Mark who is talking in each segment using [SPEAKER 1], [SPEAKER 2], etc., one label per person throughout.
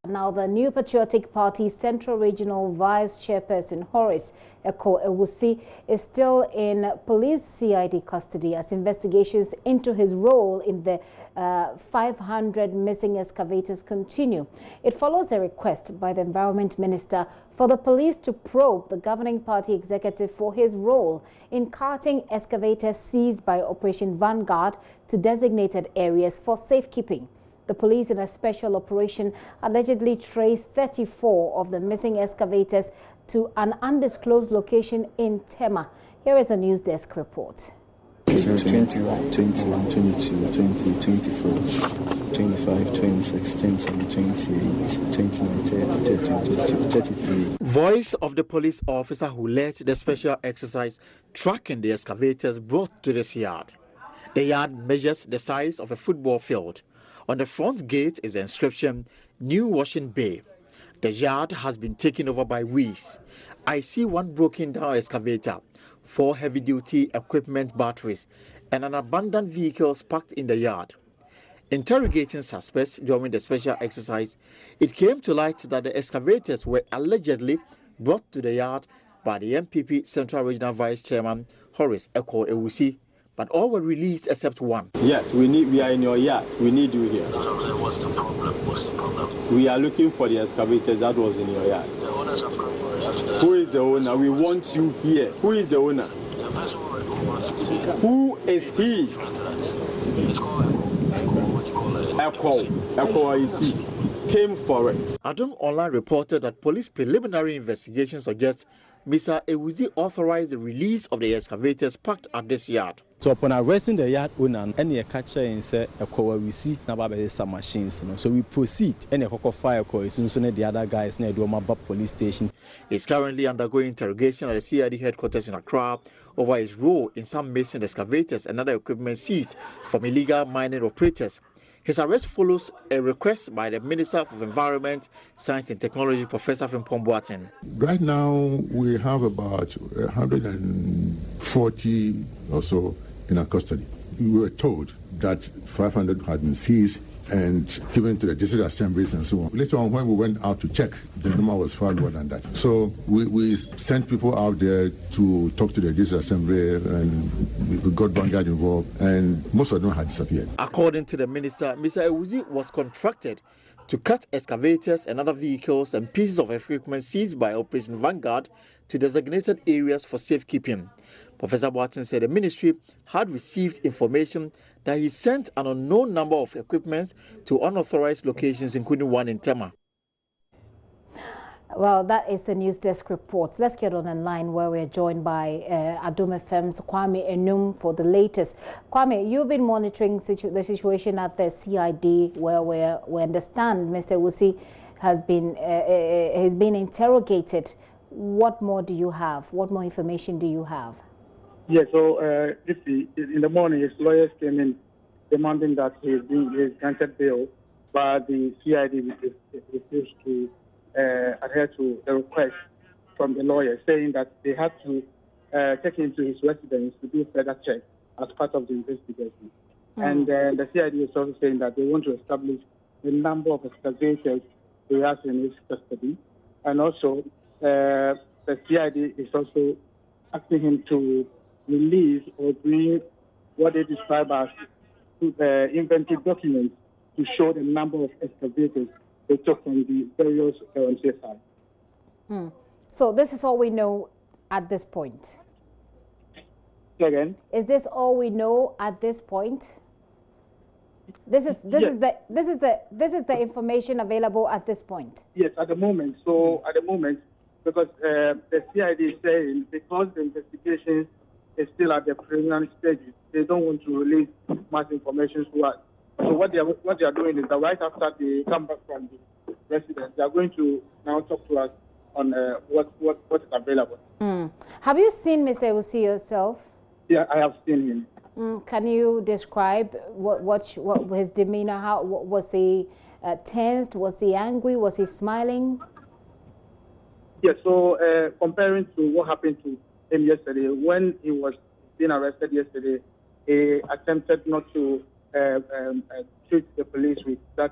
[SPEAKER 1] Now, the New Patriotic Party Central Regional Vice Chairperson Horace Eko-Ewusi is still in police CID custody as investigations into his role in the 500 missing excavators continue. It follows a request by the Environment Minister for the police to probe the governing party executive for his role in carting excavators seized by Operation Vanguard to designated areas for safekeeping. The police in a special operation allegedly traced 34 of the missing excavators to an undisclosed location in Tema. Here is a news desk report.
[SPEAKER 2] 21, 21, 22, 20, 24, 25, 26, 27, 28, 29, 30, 32, 33.
[SPEAKER 3] Voice of the police officer who led the special exercise tracking the excavators brought to this yard. The yard measures the size of a football field. On the front gate is the inscription, New Washing Bay. The yard has been taken over by weeds. I see one broken down excavator, 4 heavy-duty equipment batteries, and an abandoned vehicles parked in the yard. Interrogating suspects during the special exercise, it came to light that the excavators were allegedly brought to the yard by the MPP Central Regional Vice Chairman Horace Eko-Ewusi, but all were released except one.
[SPEAKER 4] Yes, we are in your yard. We need you here.
[SPEAKER 5] What's the problem? What's the problem?
[SPEAKER 4] We are looking for the excavator that was in your yard.
[SPEAKER 5] The owners have come for it.
[SPEAKER 4] Who is the owner? We want you here. Who is the owner?
[SPEAKER 5] The person who wants it here.
[SPEAKER 4] Who is he?
[SPEAKER 5] It's called what do you call it?
[SPEAKER 4] Echo, I see. Came for it.
[SPEAKER 3] Adam Online reported that police preliminary investigation suggests Mr. Ewusi authorized the release of the excavators parked at this yard.
[SPEAKER 6] So upon arresting the yard owner, any catcher and say Eko-Ewusi na some machines. So we proceed. Any fire Eko-Ewusi the other guys near Duomaba police station.
[SPEAKER 3] He is currently undergoing interrogation at the CID headquarters in Accra over his role in some mason excavators and other equipment seized from illegal mining operators. His arrest follows a request by the Minister of Environment, Science and Technology, Professor Frimpong Boateng.
[SPEAKER 7] Right now, we have about 140 or so in our custody. We were told that 500 had been seized and given to the district assemblies and so on. Later on, when we went out to check, the number was far more than that. So we sent people out there to talk to the district assembly, and we got Vanguard involved, and most of them had disappeared.
[SPEAKER 3] According to the minister, Mr. Ewusi was contracted to cut excavators and other vehicles and pieces of equipment seized by Operation Vanguard to designated areas for safekeeping. Professor Boateng said the ministry had received information that he sent an unknown number of equipment to unauthorized locations, including one in Tema.
[SPEAKER 1] Well, that is the news desk reports. Let's get on the line where we're joined by Adom FM's Kwame Enum for the latest. Kwame, you've been monitoring the situation at the CID where we understand Mr. Ewusi has been interrogated. What more do you have? What more information do you have?
[SPEAKER 8] Yeah, so in the morning, his lawyers came in demanding that he is granted bail, but the CID refused to adhere to the request from the lawyer, saying that they had to take him to his residence to do further checks as part of the investigation. And the CID is also saying that they want to establish the number of excavators he has in his custody, and also the CID is also asking him to release or bring what they describe as inventory documents to show the number of excavators they took from the various sites.
[SPEAKER 1] So this is all we know at this point.
[SPEAKER 8] Again?
[SPEAKER 1] Is this all we know at this point? This is the information available at this point.
[SPEAKER 8] Yes, at the moment. So at the moment, because the CID is saying because the investigation is still at the preliminary stages, they don't want to release much information to us. So what they are doing is that right after they come back from the residence, they are going to now talk to us on what is available.
[SPEAKER 1] Have you seen Mr. Ewusi yourself?
[SPEAKER 8] Yeah, I have seen him.
[SPEAKER 1] Can you describe what his demeanor? How was he tensed? Was he angry? Was he smiling?
[SPEAKER 8] Yeah. So comparing to what happened to him yesterday, when he was being arrested yesterday, he attempted not to treat the police with that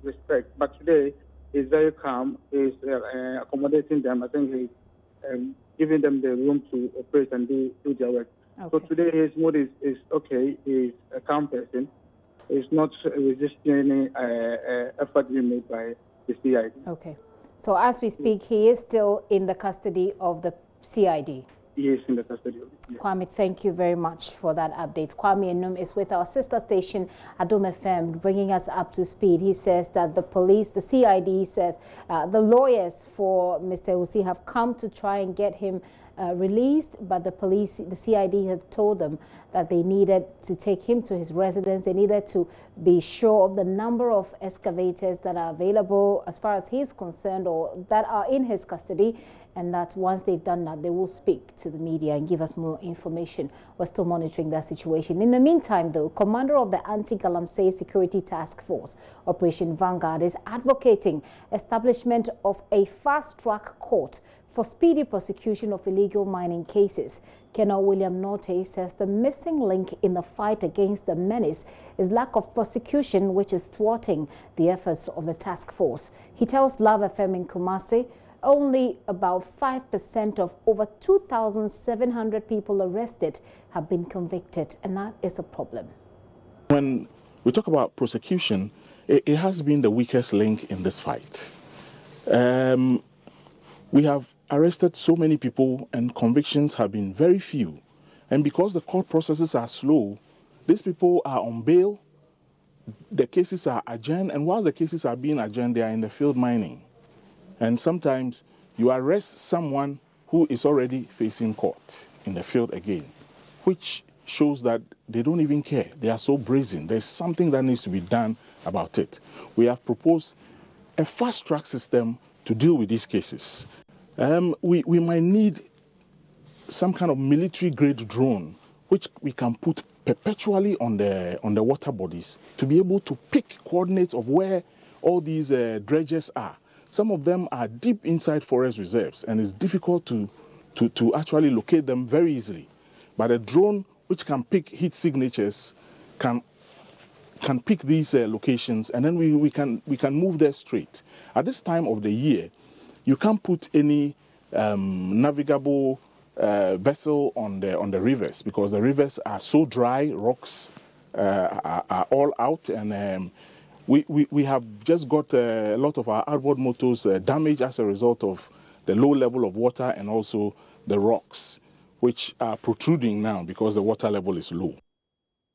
[SPEAKER 8] respect. But today, He's very calm. He's accommodating them. I think he's giving them the room to operate and do their work. Okay. So today his mood is okay. He's a calm person. He's not resisting any effort being made by the CID. Okay.
[SPEAKER 1] So as we speak, he is still in the custody of the CID.
[SPEAKER 8] He is in the custody of it. Yes.
[SPEAKER 1] Kwame, thank you very much for that update. Kwame Enum is with our sister station, Adom FM, bringing us up to speed. He says that the police, the CID says the lawyers for Mr. Ewusi have come to try and get him released, but the police, the CID has told them that they needed to take him to his residence. They needed to be sure of the number of excavators that are available as far as he's concerned or that are in his custody, and that once they've done that, they will speak to the media and give us more information. We're still monitoring that situation. In the meantime, though, Commander of the Anti-Galamsey Security Task Force, Operation Vanguard, is advocating establishment of a fast-track court for speedy prosecution of illegal mining cases. Colonel William Norte says the missing link in the fight against the menace is lack of prosecution, which is thwarting the efforts of the task force. He tells Love FM in Kumasi only about 5% of over 2,700 people arrested have been convicted, and that is a problem.
[SPEAKER 9] When we talk about prosecution, it has been the weakest link in this fight. We have arrested so many people and convictions have been very few. And because the court processes are slow, these people are on bail, the cases are adjourned, and while the cases are being adjourned, they are in the field mining. And sometimes you arrest someone who is already facing court in the field again, which shows that they don't even care. They are so brazen. There's something that needs to be done about it. We have proposed a fast-track system to deal with these cases. We might need some kind of military-grade drone, which we can put perpetually on the water bodies to be able to pick coordinates of where all these dredges are. Some of them are deep inside forest reserves, and it's difficult to actually locate them very easily. But a drone which can pick heat signatures can pick these locations, and then we can move there straight. At this time of the year, you can't put any navigable vessel on the rivers because the rivers are so dry, rocks are all out, and we have just got a lot of our outboard motors damaged as a result of the low level of water and also the rocks, which are protruding now because the water level is low.